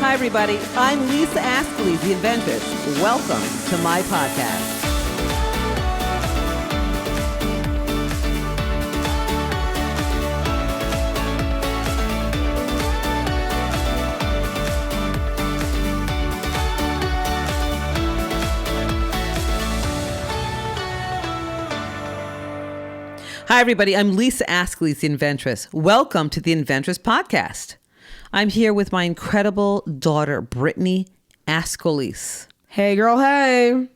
Hi, everybody. I'm Lisa Ascolese, the inventress. Welcome to my podcast. Hi, everybody. I'm Lisa Ascolese, the inventress. Welcome to the Inventress Podcast. I'm here with my incredible daughter, Brittany Ascolese. Hey, girl, hey.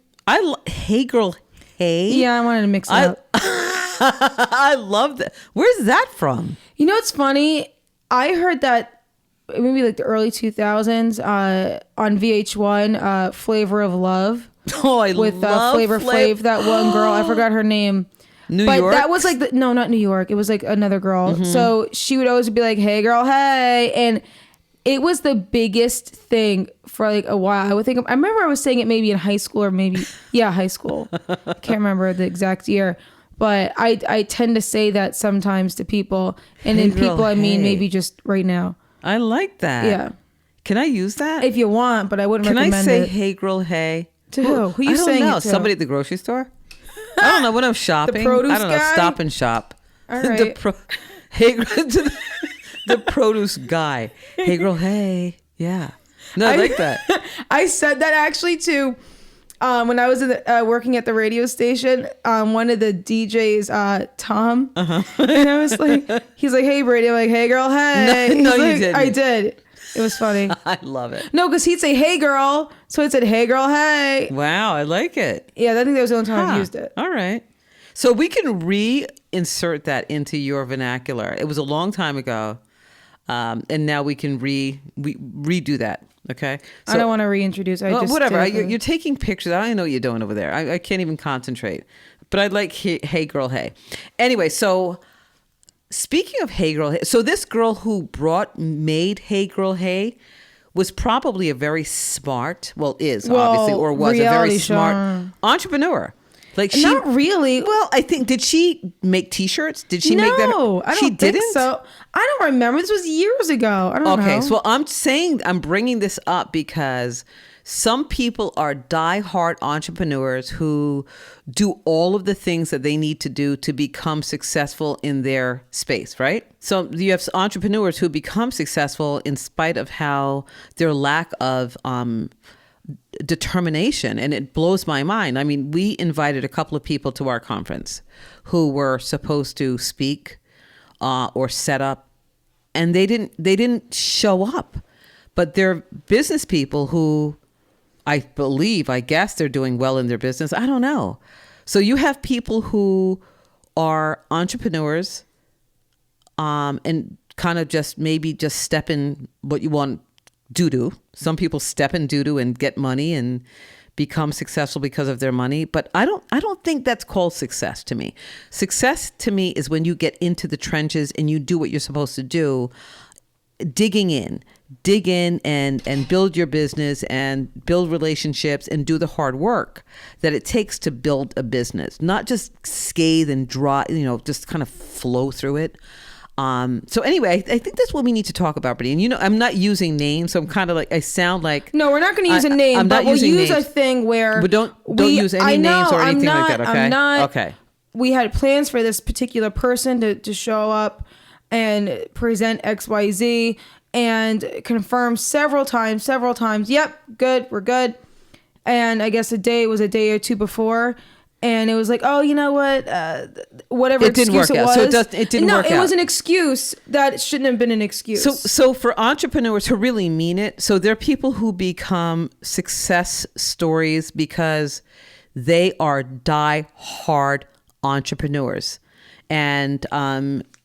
Hey, girl, hey? Yeah, I wanted to mix it up. I love that. Where's that from? You know, it's funny. I heard that maybe like the early 2000s on VH1, Flavor of Love. Oh, I with love Flavor Flav, that one girl. I forgot her name. New York? That was like, no, not New York. It was like another girl. Mm-hmm. So she would always be like, hey, girl, hey. And it was the biggest thing for like a while. I remember I was saying it maybe in high school or maybe, high school. I can't remember the exact year. But I tend to say that sometimes to people. And hey, in people, girl, I mean hey. maybe just right now. I like that. Yeah. Can I use that? If you want, but I wouldn't recommend it. Can I say, hey, girl, hey? To who? Who are you saying it to? Somebody at the grocery store? I don't know when I'm shopping. The produce I don't know. guy? Stop and shop. All right. The produce guy. Hey, girl, hey. Yeah. No, I like that. I said that actually too. When I was working at the radio station, one of the DJs, Tom, and I was like, he's like, hey, Brady. I'm like, hey, girl, hey. No, you didn't. I did. It was funny. I love it. No, because he'd say, hey, girl. So I said, hey, girl, hey. Wow, I like it. Yeah, I think that was the only time I've used it. All right. So we can reinsert that into your vernacular. It was a long time ago, and now we can redo that. Okay. So, I don't want to reintroduce. Whatever. You're taking pictures. I don't even know what you're doing over there. I can't even concentrate. But I'd like hey, girl, hey. Anyway, so speaking of hey, girl, hey. So this girl who made Hey, Girl, Hey was probably a very smart, obviously, or was a very smart entrepreneur. Like not really. Well, I think, did she make T-shirts? Did she make that? No, I don't think so. I don't remember. This was years ago. I don't know. Okay, so I'm bringing this up because some people are diehard entrepreneurs who do all of the things that they need to do to become successful in their space, right? So you have entrepreneurs who become successful in spite of how their lack of determination, and it blows my mind. I mean, we invited a couple of people to our conference who were supposed to speak or set up, and they didn't show up. But they're business people who I guess they're doing well in their business. I don't know. So you have people who are entrepreneurs and kind of just step in what you want doo-doo. Some people step in doo-doo and get money and become successful because of their money. But I don't think that's called success to me. Success to me is when you get into the trenches and you do what you're supposed to do, dig in and build your business and build relationships and do the hard work that it takes to build a business, not just scathe and draw, just kind of flow through it. So anyway, I think that's what we need to talk about, Brittany. And I'm not using names, so I'm kind of like, I sound like... No, we're not going to use a name, but we'll use a thing where... But don't use any names or anything like that, okay? I'm not. Okay. We had plans for this particular person to show up and present XYZ and confirm several times. Yep, good, we're good. And I guess it was a day or two before. And it was like, oh, you know what? Whatever it didn't excuse work it out. was. So it didn't work out. No, it was an excuse that shouldn't have been an excuse. So for entrepreneurs who really mean it, so there are people who become success stories because they are die-hard entrepreneurs. And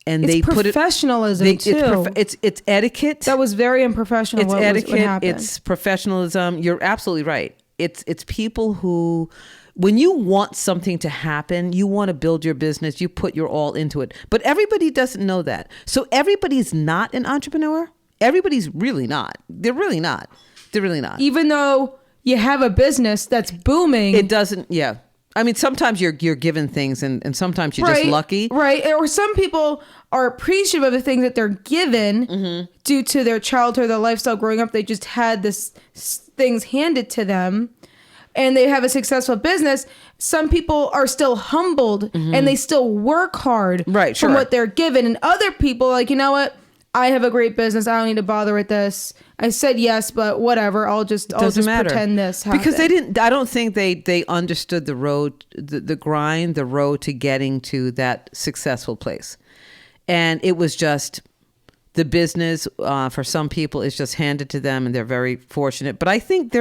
they put it... professionalism, too. It's etiquette. That was very unprofessional. It's etiquette. It's professionalism. You're absolutely right. It's people who... When you want something to happen, you want to build your business, you put your all into it. But everybody doesn't know that. So everybody's not an entrepreneur. Everybody's really not. They're really not. Even though you have a business that's booming. It doesn't, I mean, sometimes you're given things and sometimes you're just lucky. Right. Or some people are appreciative of the things that they're given due to their childhood, their lifestyle growing up. They just had things handed to them, and they have a successful business. Some people are still humbled and they still work hard from what they're given. And other people are like, you know what? I have a great business. I don't need to bother with this. I said yes, but whatever. I'll just pretend this happened. Because I don't think they understood the road, the grind, the road to getting to that successful place. And it was just the business for some people is just handed to them and they're very fortunate. But I think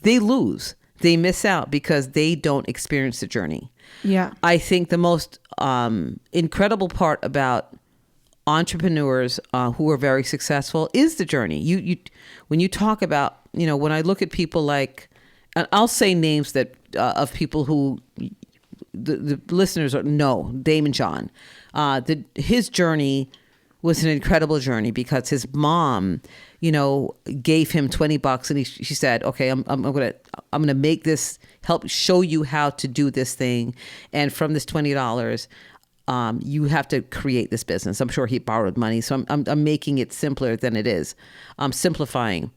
they lose. They miss out because they don't experience the journey. Yeah. I think the most incredible part about entrepreneurs who are very successful is the journey. You when you talk about, when I look at people like, and I'll say names that of people who the listeners know, Damon John, his journey was an incredible journey because his mom, gave him $20 and she said, okay, I'm gonna make this, help show you how to do this thing, and from this $20. You have to create this business. I'm sure he borrowed money, so I'm making it simpler than it is. I'm simplifying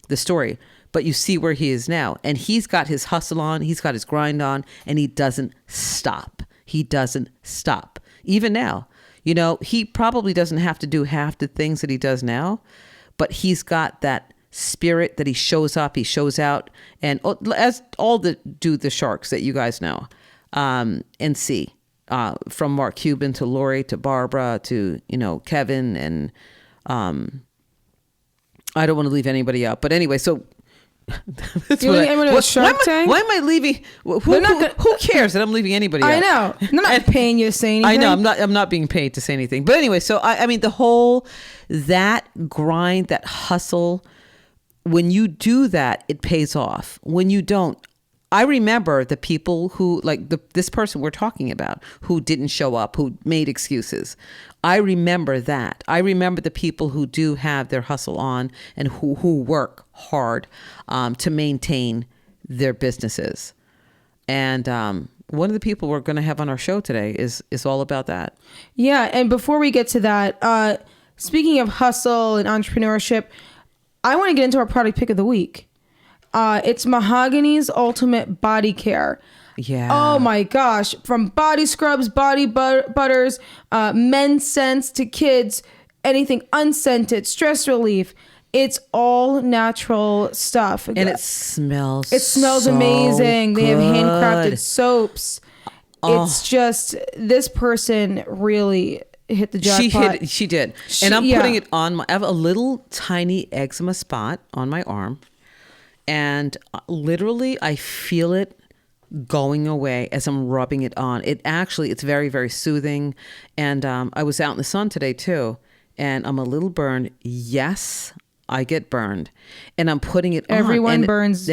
the story, but you see where he is now, and he's got his hustle on, he's got his grind on, and he doesn't stop. He doesn't stop. Even now, he probably doesn't have to do half the things that he does now, but he's got that spirit that he shows up, he shows out, and as all do the sharks that you guys know and see. From Mark Cuban to Lori to Barbara to, Kevin, and I don't want to leave anybody out. But anyway, so that's why am I leaving? Who cares that I'm leaving anybody out? I know. I'm not paying you to say anything. I know. I'm not being paid to say anything. But anyway, so I mean, the whole, that grind, that hustle, when you do that, it pays off. When you don't, I remember the people who, like this person we're talking about, who didn't show up, who made excuses. I remember that. I remember the people who do have their hustle on and who work hard to maintain their businesses. And one of the people we're going to have on our show today is all about that. Yeah, and before we get to that, speaking of hustle and entrepreneurship, I want to get into our product pick of the week. It's Mahogany's Ultimate Body Care. Yeah. Oh my gosh. From body scrubs, body butters, men's scents to kids, anything unscented, stress relief. It's all natural stuff. And it smells so amazing. Good. They have handcrafted soaps. Oh. It's just, this person really hit the jackpot. She did. And I'm putting it on I have a little tiny eczema spot on my arm. And literally, I feel it going away as I'm rubbing it on. It's very, very soothing. And I was out in the sun today too, and I'm a little burned. Yes, I get burned, and I'm putting it on. Everyone burns.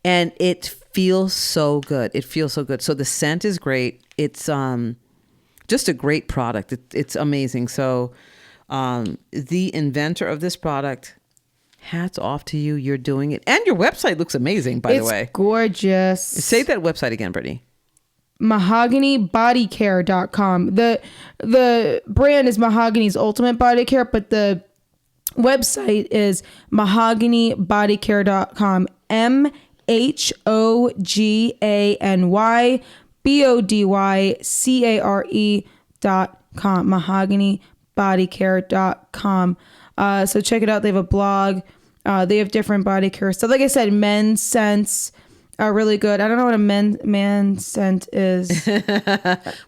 And it feels so good. It feels so good. So the scent is great. It's just a great product. It's amazing. So the inventor of this product, hats off to you. You're doing it. And your website looks amazing, by the way. It's gorgeous. Say that website again, Brittany. MahoganyBodyCare.com. The brand is Mahogany's Ultimate Body Care, but the website is MahoganyBodyCare.com. MahoganyBodyCare.com. MahoganyBodyCare.com. So check it out. They have a blog. They have different body care stuff. Like I said, men's scents are really good. I don't know what a man scent is.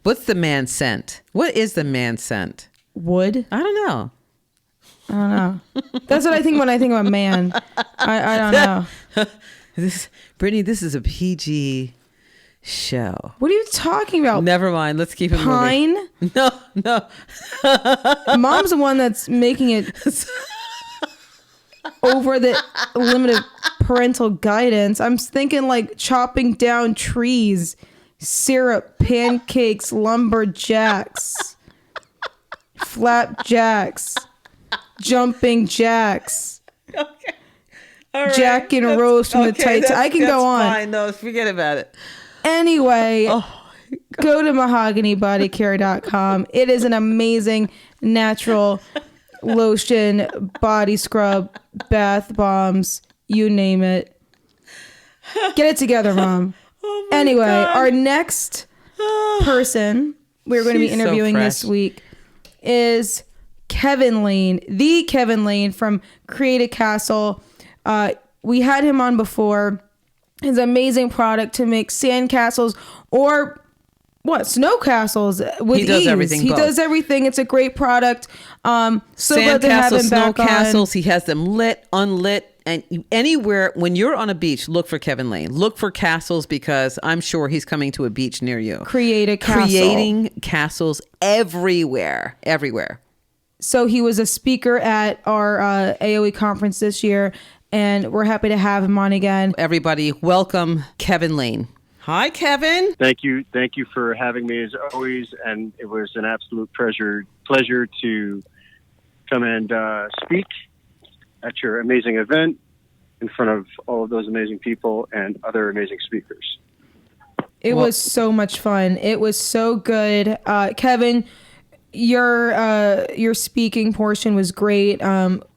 What's the man scent? What is the man scent? Wood? I don't know. That's what I think when I think of a man. I don't know. Brittany, this is a PG show. What are you talking about? Never mind. Let's keep it Pine? moving. No. Mom's the one that's making it over the limit of parental guidance. I'm thinking like chopping down trees, syrup, pancakes, lumberjacks, flapjacks, jumping jacks. Okay. All right. Jack and Rose from the Titans. I can go on. Fine. No, forget about it. Anyway, go to MahoganyBodyCare.com. It is an amazing natural lotion, body scrub, bath bombs, you name it. Get it together, Mom. Oh my Anyway, God. our next person we're going to be She's so interviewing fresh. this week is Kevin Lane, the Kevin Lane from Create a Castle. We had him on before. His amazing product to make sand castles or snow castles with He does ease. everything He both. does everything. It's a great product. So glad Sand to have castles, him snow back castles. He has them lit, unlit, and anywhere when you're on a beach, look for Kevin Lane. Look for castles because I'm sure he's coming to a beach near you. on. Create a Castle. Creating castles everywhere. So he was a speaker at our AOWIE conference this year, and we're happy to have him on again. Everybody, welcome Kevin Lane. Hi, Kevin. Thank you for having me as always, and it was an absolute pleasure to come and speak at your amazing event in front of all of those amazing people and other amazing speakers. It was so much fun. It was so good. Kevin, your speaking portion was great.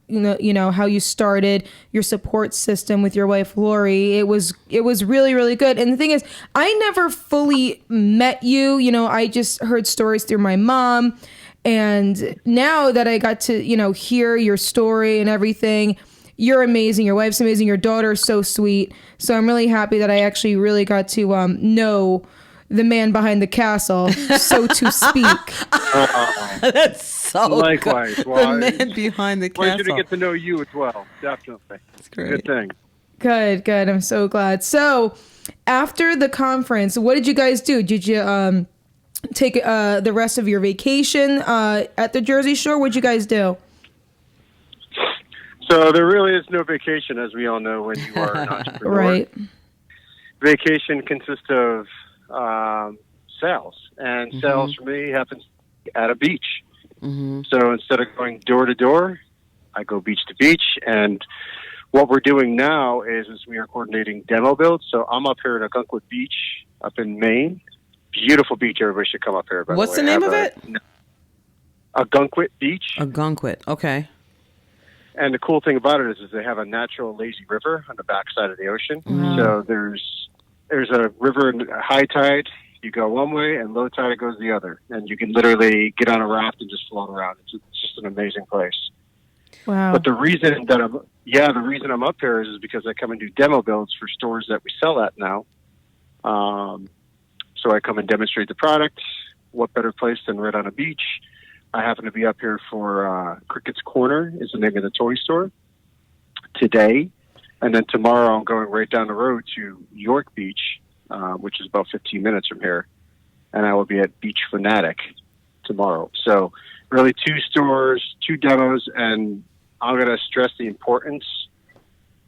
You know how you started your support system with your wife Lori. It was really, really good. And the thing is, I never fully met you. You know, I just heard stories through my mom. And now that I got to, hear your story and everything, you're amazing. Your wife's amazing. Your daughter's so sweet. So I'm really happy that I actually really got to know the man behind the castle, so to speak. That's so Likewise. good. Well, The man behind the Pleasure castle. to get to know you as well. Definitely. That's great. Good thing. Good. I'm so glad. So after the conference, what did you guys do? Did you take the rest of your vacation at the Jersey Shore? What'd you guys do? So there really is no vacation, as we all know, when you are an entrepreneur. Right. Vacation consists of sales, and sales for me happens at a beach. So instead of going door to door, I go beach to beach. And what we're doing now is we are coordinating demo builds. So I'm up here at Algonquin Beach up in Maine. Beautiful beach. Everybody should come up here. By What's the the way. name of it? Algonquin Beach. Algonquin. Okay. And the cool thing about it is they have a natural lazy river on the backside of the ocean. So there's a river in high tide. You go one way, and low tide it goes the other. And you can literally get on a raft and just float around. It's just an amazing place. Wow. But the reason I'm up here is because I come and do demo builds for stores that we sell at now. So I come and demonstrate the product. What better place than right on a beach? I happen to be up here for Cricket's Corner is the name of the toy store today. And then tomorrow I'm going right down the road to York Beach, which is about 15 minutes from here. And I will be at Beach Fanatic tomorrow. So really 2 stores, 2 demos, and I'm going to stress the importance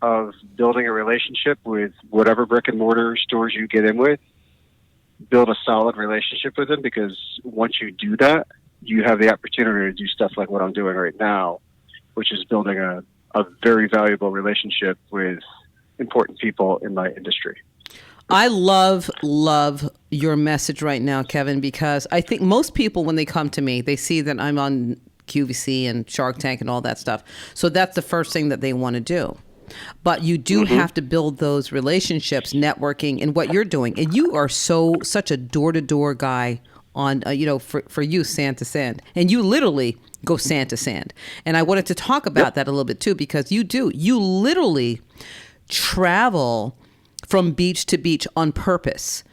of building a relationship with whatever brick and mortar stores you get in with. Build a solid relationship with them, because once you do that, you have the opportunity to do stuff like what I'm doing right now, which is building a very valuable relationship with important people in my industry. I love your message right now, Kevin, because I think most people, when they come to me, they see that I'm on QVC and Shark Tank and all that stuff. So that's the first thing that they want to do. But you do have to build those relationships, networking, and what you're doing. And you are such a door-to-door guy on, for you, sand to sand. And you literally go sand to sand. And I wanted to talk about that a little bit too, because you literally travel from beach to beach on purpose.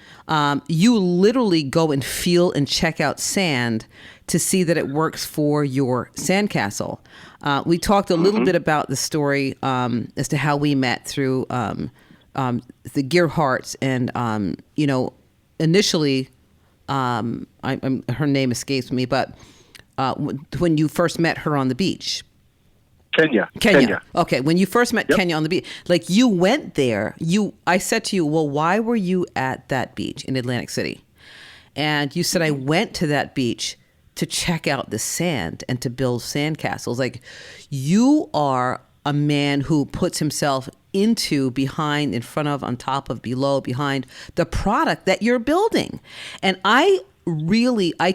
You literally go and feel and check out sand to see that it works for your sandcastle. We talked a little bit about the story as to how we met through the Gear Hearts, and initially, her name escapes me, but when you first met her on the beach. Kenya. Okay, when you first met Kenya on the beach, like you went there, I said to you, well, why were you at that beach in Atlantic City? And you said, I went to that beach to check out the sand and to build sandcastles. Like, you are a man who puts himself into, behind, in front of, on top of, below, behind the product that you're building. And I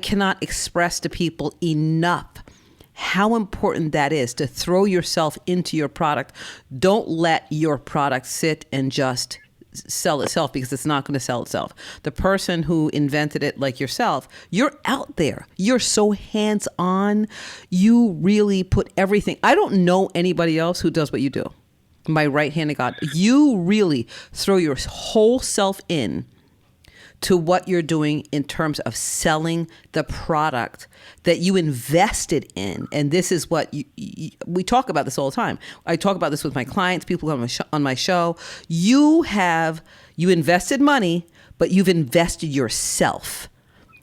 cannot express to people enough how important that is to throw yourself into your product. Don't let your product sit and just sell itself, because it's not going to sell itself. The person who invented it, like yourself, you're out there. You're so hands-on. You really put everything. I don't know anybody else who does what you do. My right hand of God. You really throw your whole self in to what you're doing in terms of selling the product that you invested in. And this is what we talk about this all the time. I talk about this with my clients, people who come on my show. You invested money, but you've invested yourself.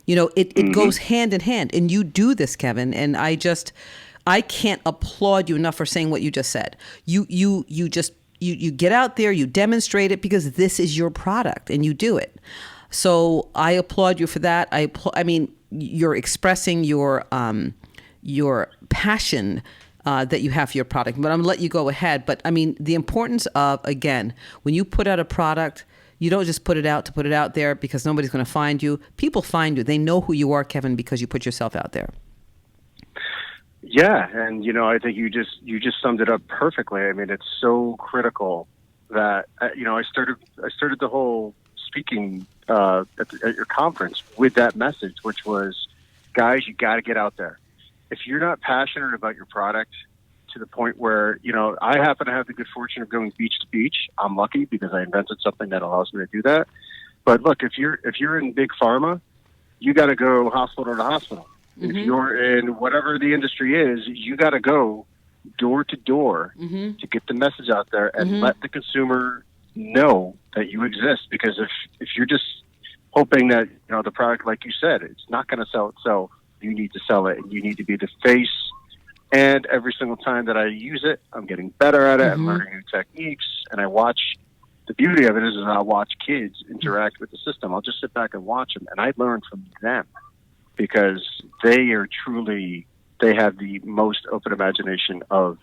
It goes hand in hand. And you do this, Kevin. And I can't applaud you enough for saying what you just said. You get out there, you demonstrate it, because this is your product and you do it. So I applaud you for that. I mean, you're expressing your passion that you have for your product. But I'm gonna let you go ahead. But I mean, the importance of, again, when you put out a product, you don't just put it out to put it out there because nobody's going to find you. People find you. They know who you are, Kevin, because you put yourself out there. Yeah, and I think you just summed it up perfectly. I mean, it's so critical that I started the whole speaking at your conference with that message, which was, guys, you got to get out there. If you're not passionate about your product to the point where, I happen to have the good fortune of going beach to beach. I'm lucky because I invented something that allows me to do that. But look, if you're in big pharma, you got to go hospital to hospital. Mm-hmm. If you're in whatever the industry is, you got to go door to door to get the message out there and let the consumer know that you exist. Because if you're just hoping that the product, like you said, it's not going to sell itself, you need to sell it, and you need to be the face. And every single time that I use it, I'm getting better at it. I'm learning new techniques, and I watch. The beauty of it is I watch kids interact with the system. I'll just sit back and watch them, and I learn from them because they have the most open imagination of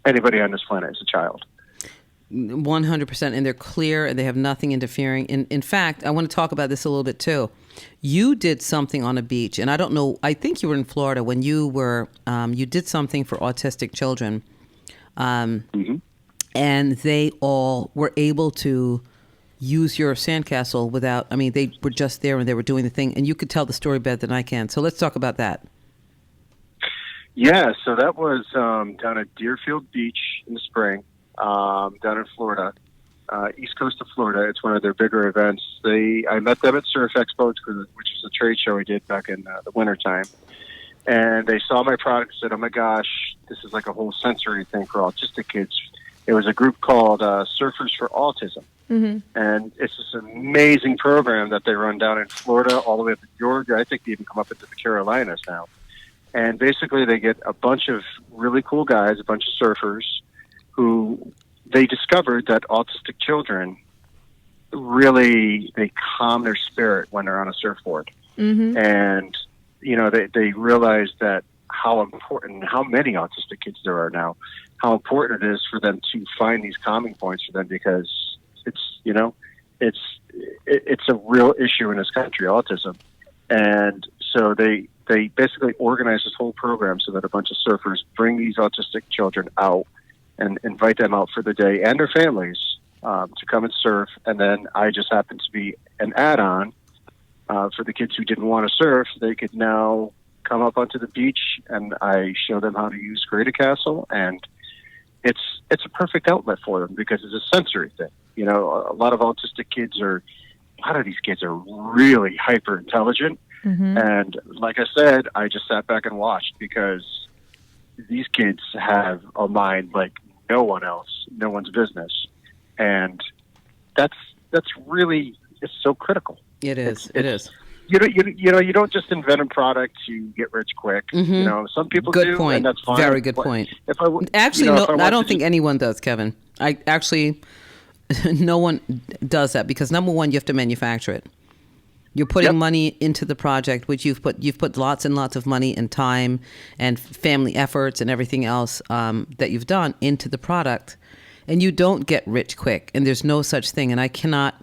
anybody on this planet as a child. 100%, and they're clear, and they have nothing interfering. In fact, I want to talk about this a little bit too. You did something on a beach, and I don't know, I think you were in Florida when you did something for autistic children, and they all were able to use your sandcastle without, they were just there and they were doing the thing, and you could tell the story better than I can. So let's talk about that. Yeah, so that was down at Deerfield Beach in the spring. Down in Florida, east coast of Florida. It's one of their bigger events. I met them at Surf Expo, which is a trade show we did back in the wintertime. And they saw my product and said, oh my gosh, this is like a whole sensory thing for autistic kids. It was a group called Surfers for Autism. Mm-hmm. And it's this amazing program that they run down in Florida all the way up to Georgia. I think they even come up into the Carolinas now. And basically they get a bunch of really cool guys, a bunch of surfers, who they discovered that autistic children really, they calm their spirit when they're on a surfboard. Mm-hmm. And, they realized that how important, how many autistic kids there are now, how important it is for them to find these calming points for them, because it's a real issue in this country, autism. And so they basically organized this whole program so that a bunch of surfers bring these autistic children out and invite them out for the day and their families to come and surf. And then I just happened to be an add-on for the kids who didn't want to surf. They could now come up onto the beach, and I show them how to use Create a Castle. And it's a perfect outlet for them because it's a sensory thing. A lot of autistic kids a lot of these kids are really hyper intelligent. Mm-hmm. And like I said, I just sat back and watched because these kids have a mind like no one's business. And that's really, it's so critical. It is. It is. You don't just invent a product to get rich quick. Mm-hmm. Some people good do, point. And that's fine. Very good point. I don't think anyone does, Kevin. No one does that because number one, you have to manufacture it. You're putting money into the project, which you've put lots and lots of money and time and family efforts and everything else that you've done into the product, and you don't get rich quick. And there's no such thing. And I cannot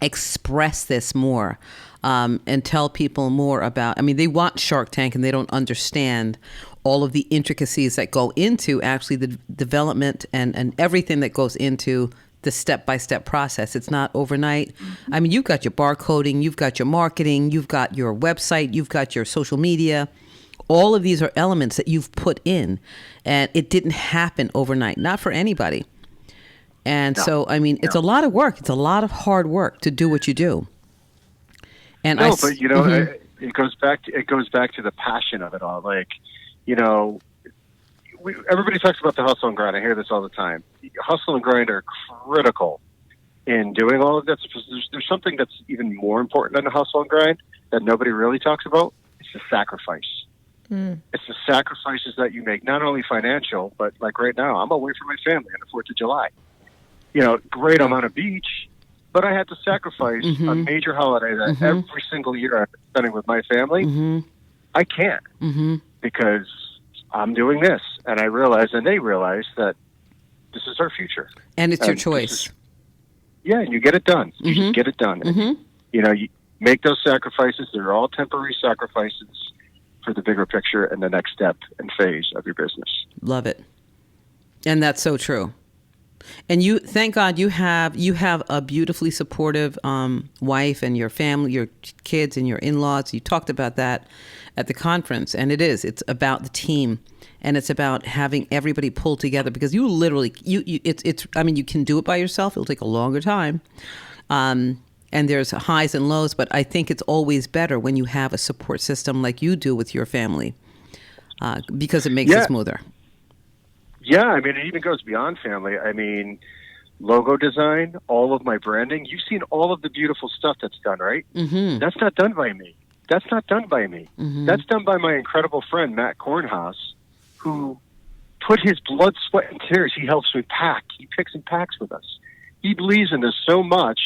express this more and tell people more about. They want Shark Tank and they don't understand all of the intricacies that go into actually the development and everything that goes into the step-by-step process. It's not overnight. I mean, you've got your barcoding, you've got your marketing, you've got your website, you've got your social media. All of these are elements that you've put in, and it didn't happen overnight, not for anybody. And so, I mean, it's a lot of work. It's a lot of hard work to do what you do. And but you know, it goes back to the passion of it all. Like, you know, everybody talks about the hustle and grind. I hear this all the time. Hustle and grind are critical in doing all of that. There's something that's even more important than the hustle and grind that nobody really talks about. It's the sacrifice. It's the sacrifices that you make, not only financial, but like right now, I'm away from my family on the 4th of July. You know, great, I'm on a beach, but I had to sacrifice a major holiday that every single year I've been spending with my family. I can't because I'm doing this. And I realize, and they realize that this is our future. And it's your choice. And you get it done. You just get it done. And, you know, you make those sacrifices. They're all temporary sacrifices for the bigger picture and the next step and phase of your business. Love it. And that's so true. And you, thank God, you have a beautifully supportive wife and your family, your kids and your in-laws. You talked about that at the conference, and it's about the team, and it's about having everybody pull together, because you literally, I mean, you can do it by yourself. It'll take a longer time, and there's highs and lows. But I think it's always better when you have a support system like you do with your family, because it makes it smoother. Yeah, I mean, it even goes beyond family. I mean, logo design, all of my branding. You've seen all of the beautiful stuff that's done, right? That's not done by me. That's not done by me. That's done by my incredible friend, Matt Kornhaus, who put his blood, sweat, and tears. He helps me pack. He picks and packs with us. He believes in this so much,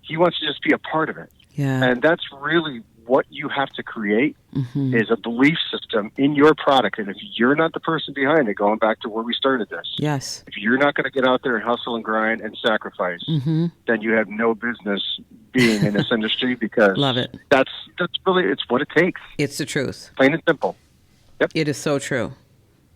he wants to just be a part of it. Yeah. And that's really what you have to create is a belief system in your product. And if you're not the person behind it, going back to where we started this, if you're not going to get out there and hustle and grind and sacrifice, then you have no business being in this industry, because love it. That's really, it's what it takes. It's the truth. Plain and simple. Yep. It is so true.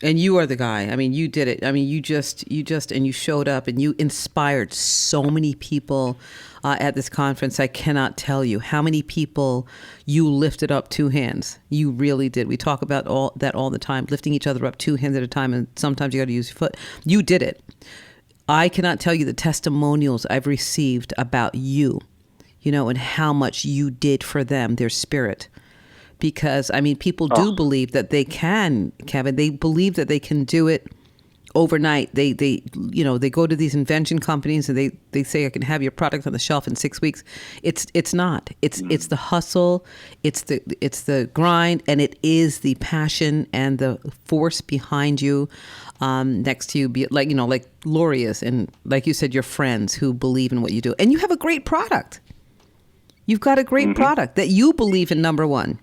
And you are the guy. I mean, you did it. I mean, you just, and you showed up and you inspired so many people at this conference. I cannot tell you how many people you lifted up 2 hands. You really did. We talk about all the time, lifting each other up 2 hands at a time. And sometimes you got to use your foot. You did it. I cannot tell you the testimonials I've received about you, you know, and how much you did for them, their spirit. Because, I mean, people do believe that they can, Kevin. They believe that they can do it overnight. They go to these invention companies and they say, I can have your product on the shelf in 6 weeks. It's not. It's the hustle. It's the grind, and it is the passion and the force behind you, next to you. Be like Lori is, and like you said, your friends who believe in what you do, and you have a great product. You've got a great product that you believe in. Number one.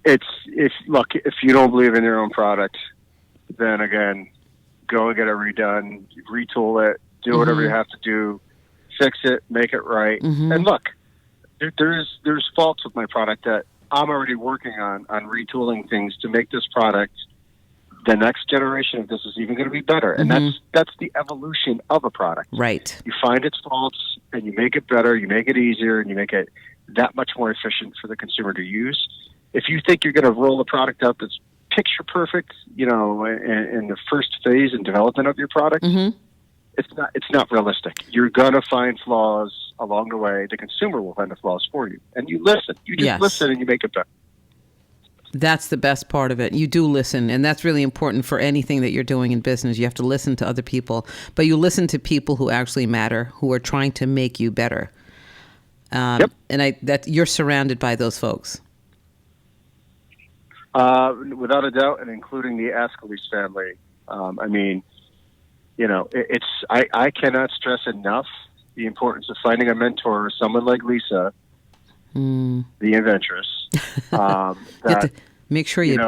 If you don't believe in your own product, then again, go and get it redone, retool it, do whatever you have to do, fix it, make it right. And look, there's faults with my product that I'm already working on retooling things to make this product, the next generation of this, is even going to be better. And that's the evolution of a product. Right. You find its faults and you make it better, you make it easier, and you make it that much more efficient for the consumer to use. If you think you're going to roll a product out that's picture perfect, you know, in the first phase in development of your product, it's not realistic. You're going to find flaws along the way. The consumer will find the flaws for you. And you listen. You just listen and you make it better. That's the best part of it. You do listen, and that's really important for anything that you're doing in business. You have to listen to other people, but you listen to people who actually matter, who are trying to make you better. And you're surrounded by those folks. Without a doubt, and including the Ascolese family. I mean, you know, I cannot stress enough the importance of finding a mentor, someone like Lisa, the inventress. That, make sure you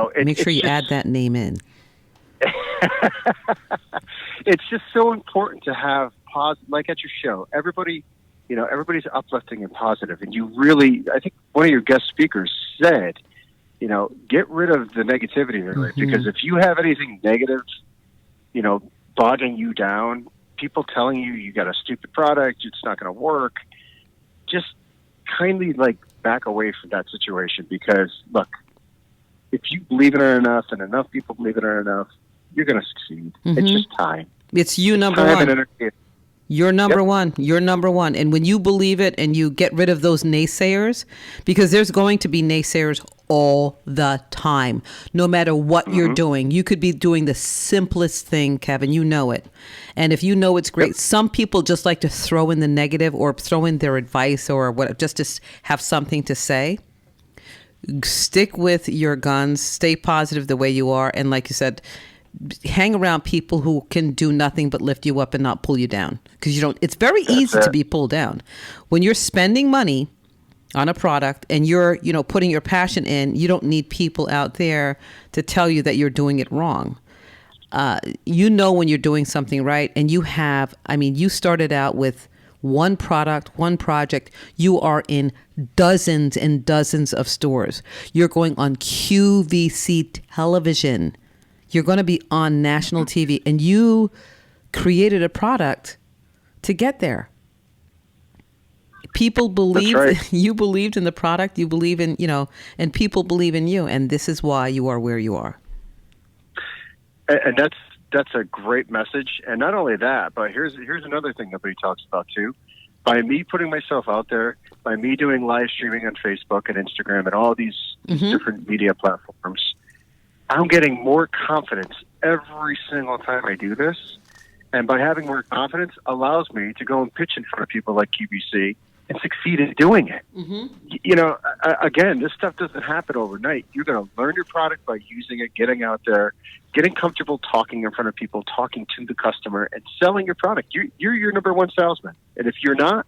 add that name in. It's just so important to have like at your show, everybody's uplifting and positive, and you really, I think one of your guest speakers said, get rid of the negativity in your life. Because if you have anything negative, bogging you down, people telling you got a stupid product, it's not going to work, just kindly back away from that situation. Because look, if you believe in it enough and enough people believe in it enough, you're going to succeed. It's just time. It's you, number time one. And energy. You're number one. You're number one. And when you believe it and you get rid of those naysayers, because there's going to be naysayers all the time, no matter what you're doing. You could be doing the simplest thing, Kevin. You know it. And if you know it's great, some people just like to throw in the negative or throw in their advice or what, just to have something to say. Stick with your guns. Stay positive the way you are. And like you said, hang around people who can do nothing but lift you up and not pull you down, because it's very easy to be pulled down when you're spending money on a product and you're putting your passion in. You don't need people out there to tell you that you're doing it wrong. When you're doing something right, and you started out with one product, one project. You are in dozens and dozens of stores. You're going on QVC television. You're going to be on national TV, and you created a product to get there. People believe, you believed in the product, you believe in, and people believe in you. And this is why you are where you are. And that's a great message. And not only that, but here's another thing nobody talks about too. By me putting myself out there, by me doing live streaming on Facebook and Instagram and all these different media platforms, I'm getting more confidence every single time I do this. And by having more confidence allows me to go and pitch in front of people like QVC and succeed in doing it. Again, this stuff doesn't happen overnight. You're going to learn your product by using it, getting out there, getting comfortable talking in front of people, talking to the customer, and selling your product. You're your number one salesman. And if you're not,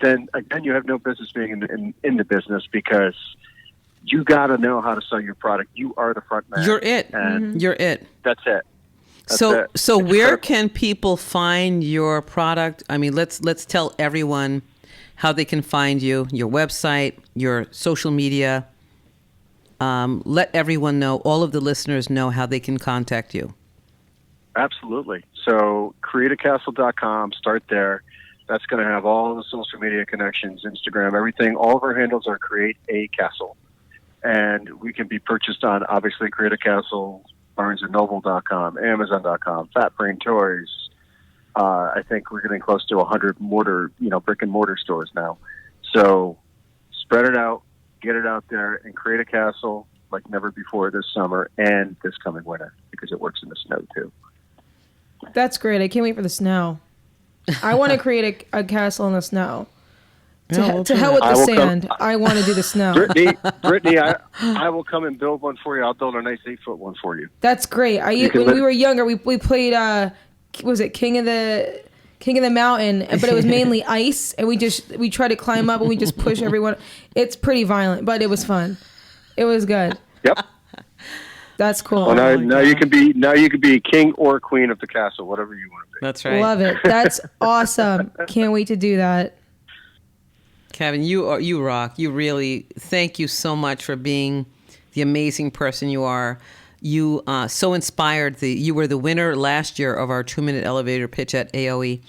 then again, you have no business being in the business, because you got to know how to sell your product. You are the front man. You're it. And You're it. That's it. So where can people find your product? I mean, let's tell everyone how they can find you, your website, your social media. Let everyone know, all of the listeners know how they can contact you. Absolutely. So createacastle.com, start there. That's going to have all the social media connections, Instagram, everything. All of our handles are Create a Castle. And we can be purchased on, obviously, Create a Castle, BarnesandNoble.com, Amazon.com, Fat Brain Toys. I think we're getting close to 100 brick and mortar stores now. So spread it out, get it out there, and create a castle like never before this summer and this coming winter, because it works in the snow too. That's great. I can't wait for the snow. I want to create a castle in the snow. To hell with the sand. I want to do the snow. Brittany, I will come and build one for you. I'll build a nice 8-foot one for you. That's great. When we were younger, we played, was it King of the Mountain? But it was mainly ice, and we tried to climb up, and we just push everyone. It's pretty violent, but it was fun. It was good. Yep. That's cool. Well, now you can be king or queen of the castle, whatever you want to be. That's right. Love it. That's awesome. Can't wait to do that. Kevin, you rock. You really, thank you so much for being the amazing person you are. You so inspired. You were the winner last year of our 2-minute elevator pitch at AOWIE,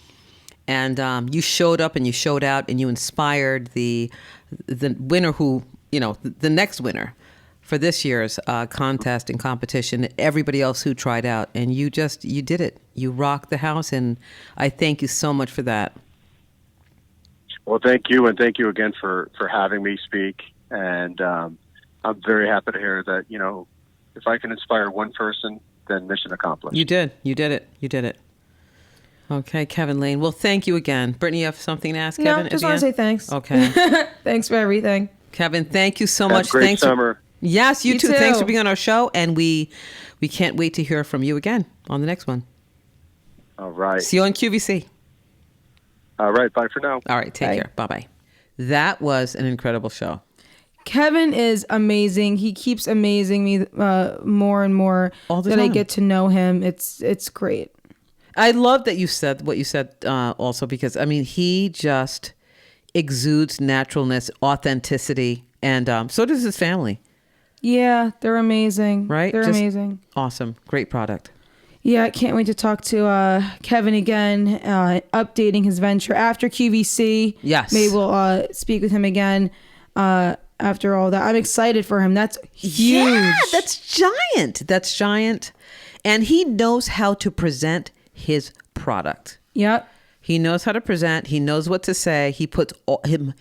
and you showed up and you showed out, and you inspired the winner who, the next winner for this year's contest and competition, everybody else who tried out, and you did it. You rocked the house, and I thank you so much for that. Well, thank you, and thank you again for having me speak. And I'm very happy to hear that, if I can inspire one person, then mission accomplished. You did it. Okay, Kevin Lane. Well, thank you again. Brittany, you have something to ask Kevin? No, just want to say thanks. Okay. Thanks for everything. Kevin, thank you so much. Great summer. Yes, you too. Thanks for being on our show, and we can't wait to hear from you again on the next one. All right. See you on QVC. All right. Bye for now. All right. Take care. Bye-bye. That was an incredible show. Kevin is amazing. He keeps amazing me more and more all the that time. I get to know him. It's great. I love that you said what you said also, because, he just exudes naturalness, authenticity, and so does his family. Yeah, they're amazing. Right? They're Just amazing. Awesome. Great product. Yeah, I can't wait to talk to Kevin again, updating his venture after QVC. Yes. Maybe we'll speak with him again after all that. I'm excited for him. That's huge. Yeah, that's giant. That's giant. And he knows how to present his product. Yep. He knows how to present. He knows what to say. He puts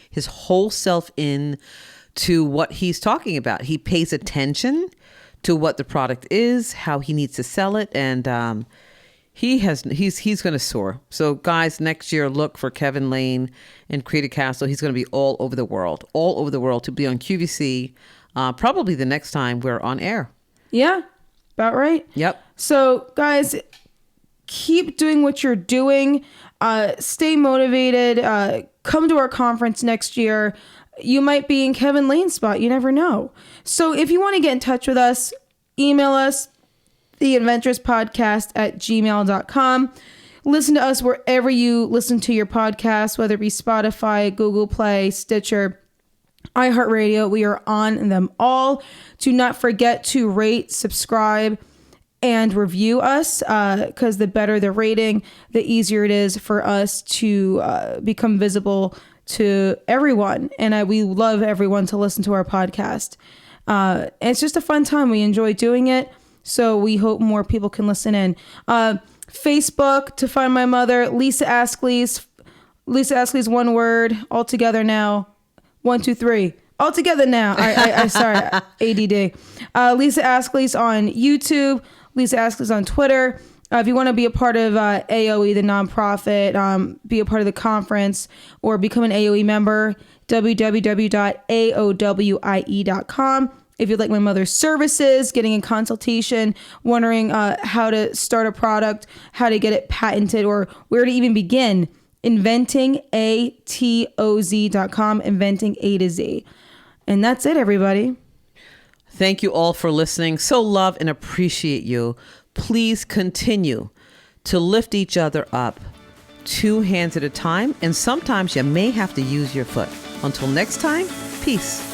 his whole self in to what he's talking about. He pays attention to what the product is, how he needs to sell it, and he's going to soar. So guys, next year look for Kevin Lane and Creative Castle. He's going to be all over the world to be on QVC. Probably the next time we're on air. Yeah, about right. Yep. So guys, keep doing what you're doing. Stay motivated. Come to our conference next year. You might be in Kevin Lane's spot. You never know. So if you want to get in touch with us, email us, theadventurespodcast@gmail.com. Listen to us wherever you listen to your podcast, whether it be Spotify, Google Play, Stitcher, iHeartRadio. We are on them all. Do not forget to rate, subscribe, and review us, because the better the rating, the easier it is for us to become visible to everyone. And we love everyone to listen to our podcast. It's just a fun time. We enjoy doing it. So we hope more people can listen in. Facebook, to find my mother, Lisa Ascolese. Lisa Ascolese, one word, all together now. 1, 2, 3. All together now. I sorry, ADD. Lisa Ascolese on YouTube. Lisa Ascolese on Twitter. If you want to be a part of AOWIE, the nonprofit, be a part of the conference, or become an AOWIE member, www.aowie.com. If you'd like my mother's services, getting a consultation, wondering how to start a product, how to get it patented, or where to even begin, inventingatoz.com, inventing A to Z. And that's it, everybody. Thank you all for listening. So love and appreciate you. Please continue to lift each other up 2 hands at a time. And sometimes you may have to use your foot. Until next time, peace.